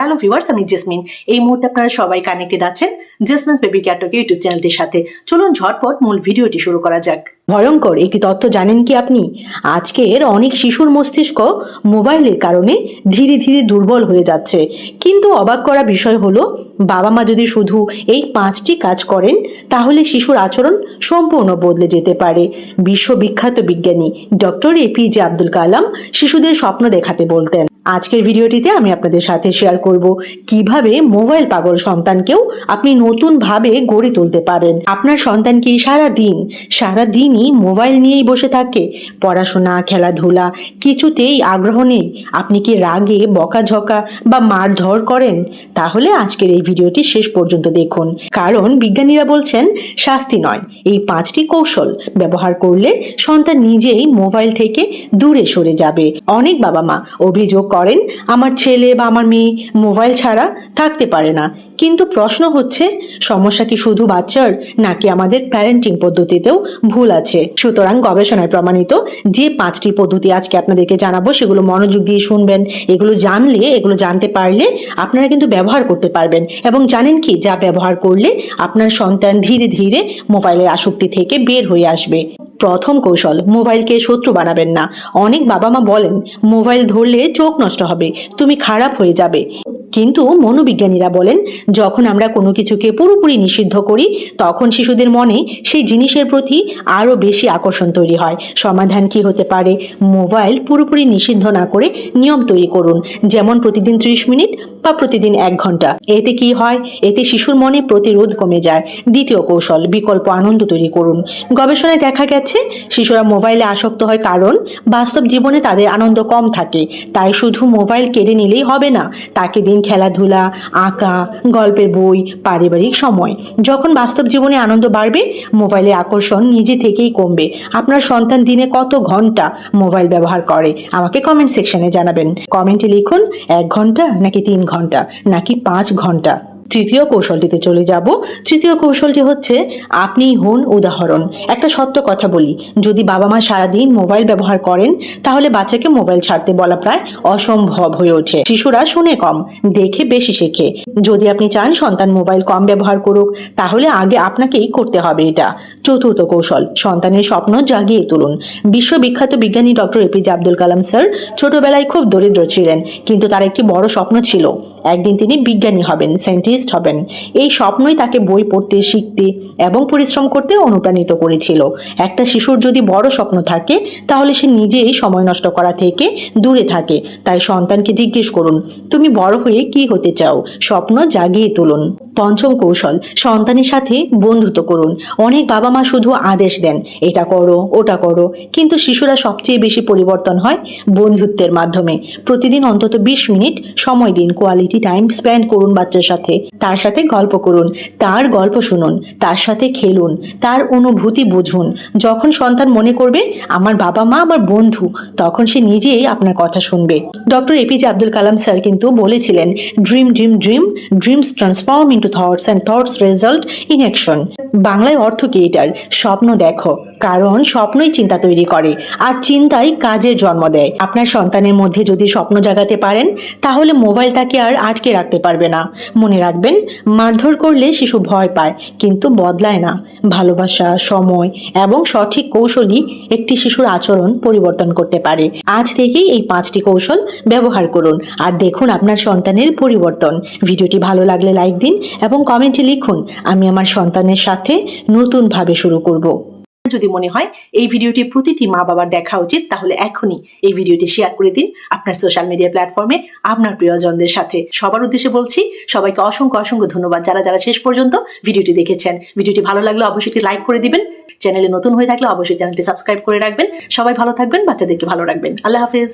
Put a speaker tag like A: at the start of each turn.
A: Hello viewers, আমি jasmine. এই মুহূর্তে আপনারা সবাই কানেক্টেড আছেন জেসমিনস বেবি কেয়ার টক ইউটিউব চ্যানেলটির সাথে। চলুন ঝটপট মূল ভিডিওটি শুরু করা যাক।
B: ভয়ঙ্কর একটি তথ্য জানেন কি আপনি? আজকের অনেক শিশুর মস্তিষ্ক মোবাইলের কারণে ধীরে ধীরে দুর্বল হয়ে যাচ্ছে। কিন্তু অবাক করা বিষয় হলো, বাবা মা যদি শুধু এই 5টি কাজ করেন তাহলে শিশুর আচরণ সম্পূর্ণ বদলে যেতে পারে। বিশ্ববিখ্যাত বিজ্ঞানী ডক্টর এপিজে আব্দুল কালাম শিশুদের স্বপ্ন দেখাতে বলতেন। আজকের ভিডিওটিতে আমি আপনাদের সাথে শেয়ার করব কিভাবে মোবাইল পাগল সন্তানকেও আপনি নতুন ভাবে গড়ে তুলতে পারেন। আপনার সন্তান কি সারাদিনই মোবাইল নিয়েই বসে থাকে? পড়াশোনা, খেলাধুলা কিছুতেই আগ্রহ নেই? আপনি কি রাগে বকাঝকা বা মারধর করেন? তাহলে আজকের এই ভিডিওটি শেষ পর্যন্ত দেখুন, কারণ বিজ্ঞানীরা বলছেন শাস্তি নয়, এই 5টি কৌশল ব্যবহার করলে সন্তান নিজেই মোবাইল থেকে দূরে সরে যাবে। অনেক বাবা মা অভিযোগ করেন, আমার ছেলে বা আমার মেয়ে মোবাইল ছাড়া থাকতে পারে না। কিন্তু প্রশ্ন হচ্ছে, সমস্যা কি শুধু বাচ্চার, নাকি আমাদের প্যারেন্টিং পদ্ধতিতেও ভুল আছে? সুতরাং গবেষণায় প্রমাণিত যে 5টি পদ্ধতি আজকে আপনাদেরকে জানাবো, সেগুলো মনোযোগ দিয়ে শুনবেন। এগুলো জানতে পারলে আপনারা কিন্তু ব্যবহার করতে পারবেন। এবং জানেন কি, যা ব্যবহার করলে আপনার সন্তান ধীরে ধীরে মোবাইলের আসক্তি থেকে বের হয়ে আসবে। প্রথম কৌশল, মোবাইলকে শত্রু বানাবেন না। অনেক বাবা মা বলেন, মোবাইল ধরলে চোখ নষ্ট হবে, তুমি খারাপ হয়ে যাবে। কিন্তু মনোবিজ্ঞানীরা বলেন, যখন আমরা কোনো কিছুকে পুরোপুরি নিষিদ্ধ করি তখন শিশুদের মনে সেই জিনিসের প্রতি আরও বেশি আকর্ষণ তৈরি হয়। সমাধান কি হতে পারে? মোবাইল পুরোপুরি নিষিদ্ধ না করে নিয়ম তৈরি করুন, যেমন প্রতিদিন 30 মিনিট বা প্রতিদিন 1 ঘন্টা। এতে কি হয়? এতে শিশুর মনে প্রতিরোধ কমে যায়। দ্বিতীয় কৌশল, বিকল্প আনন্দ তৈরি করুন। গবেষণায় দেখা গেছে শিশুরা মোবাইলে আসক্ত হয় কারণ বাস্তব জীবনে তাদের আনন্দ কম থাকে। তাই শুধু মোবাইল কেড়ে নিলেই হবে না, তাকে দিন খেলাধুলা, আঁকা, গল্পের বই, পারিবারিক সময়। যখন বাস্তব জীবনে আনন্দ বাড়বে, মোবাইলের আকর্ষণ নিজে থেকেই কমবে। আপনার সন্তান দিনে কত ঘন্টা মোবাইল ব্যবহার করে আমাকে কমেন্ট সেকশনে জানাবেন। কমেন্টে লিখুন 1 ঘন্টা, নাকি 3 ঘন্টা, নাকি 5 ঘন্টা। তৃতীয় কৌশলটিতে চলে যাব। তৃতীয় কৌশলটি হচ্ছে, আপনিই হন উদাহরণ। একটা সত্য কথা বলি, যদি বাবা মা সারাদিন মোবাইল ব্যবহার করেন তাহলে বাচ্চাকে মোবাইল ছাড়তে বলা প্রায় অসম্ভব হয়ে ওঠে। শিশুরা শুনে কম, দেখে বেশি শেখে। যদি আপনি চান সন্তান মোবাইল কম ব্যবহার করুক, তাহলে আগে আপনাকেই করতে হবে এটা। চতুর্থ কৌশল, সন্তানের স্বপ্ন জাগিয়ে তুলুন। বিশ্ববিখ্যাত বিজ্ঞানী doctor APJ Abdul Kalam sir ছোটবেলায় খুব দরিদ্র ছিলেন, কিন্তু তার একটি বড় স্বপ্ন ছিল, একদিন তিনি বিজ্ঞানী হবেন, সায়েন্টিস্ট হবেন। এই স্বপ্নই তাকে বই পড়তে, শিখতে এবং পরিশ্রম করতে অনুপ্রাণিত করেছিল। একটা শিশুর যদি বড় স্বপ্ন থাকে তাহলে সে নিজেই সময় নষ্ট করা থেকে দূরে থাকে। তাই সন্তানকে জিজ্ঞেস করুন, তুমি বড় হয়ে কি হতে চাও? স্বপ্ন জাগিয়ে তুলুন। পঞ্চম কৌশল, সন্তানের সাথে বন্ধুত্ব করুন। অনেক বাবা মা শুধু আদেশ দেন, এটা করো, ওটা করো, কিন্তু শিশুরা সবচেয়ে বেশি পরিবর্তন হয় বন্ধুত্বের মাধ্যমে। প্রতিদিন অন্তত 20 মিনিট সময় দিন, কোয়ালিটি টাইম স্পেন্ড করুন বাচ্চার সাথে। তার সাথে গল্প করুন, তার গল্প শুনুন, তার সাথে খেলুন, তার অনুভূতি বুঝুন। যখন সন্তান মনে করবে আমার বাবা মা আমার বন্ধু, তখন সে নিজেই আপনার কথা শুনবে। Doctor APJ Abdul Kalam sir কিন্তু বলেছিলেন, dream dream dream, dreams transform into thoughts and thoughts result in action. বাংলায় অর্থ কি এটার? স্বপ্ন দেখো, কারণ স্বপ্নই চিন্তা তৈরি করে, আর চিন্তাই কাজের জন্ম দেয়। আপনার সন্তানের মধ্যে যদি স্বপ্ন জাগাতে পারেন তাহলে মোবাইল তাকে আর আটকে রাখতে পারবে না। মনে রাখবেন, মারধর করলে শিশু ভয় পায় কিন্তু বদলায় না। ভালোবাসা, সময় এবং সঠিক কৌশলই একটি শিশুর আচরণ পরিবর্তন করতে পারে। আজ থেকেই এই 5টি কৌশল ব্যবহার করুন আর দেখুন আপনার সন্তানের পরিবর্তন। ভিডিওটি ভালো লাগলে লাইক দিন এবং কমেন্টে লিখুন, আমি আমার সন্তানের সাথে নতুন ভাবে শুরু করব।
A: যদি মনে হয় এই ভিডিওটি প্রতিটি মা বাবার দেখা উচিত, তাহলে এখনই এই ভিডিওটি শেয়ার করে দিন আপনার সোশ্যাল মিডিয়া প্ল্যাটফর্মে আপনার প্রিয়জনদের সাথে। সবার উদ্দেশ্যে বলছি, সবাইকে অসংখ্য অসংখ্য ধন্যবাদ যারা শেষ পর্যন্ত ভিডিওটি দেখেছেন। ভিডিওটি ভালো লাগলে অবশ্যই লাইক করে দিবেন। চ্যানেলে নতুন হয়ে থাকলে অবশ্যই চ্যানেলটি সাবস্ক্রাইব করে রাখবেন। সবাই ভালো থাকবেন, বাচ্চাদেরকে ভালো রাখবেন। আল্লাহ হাফেজ।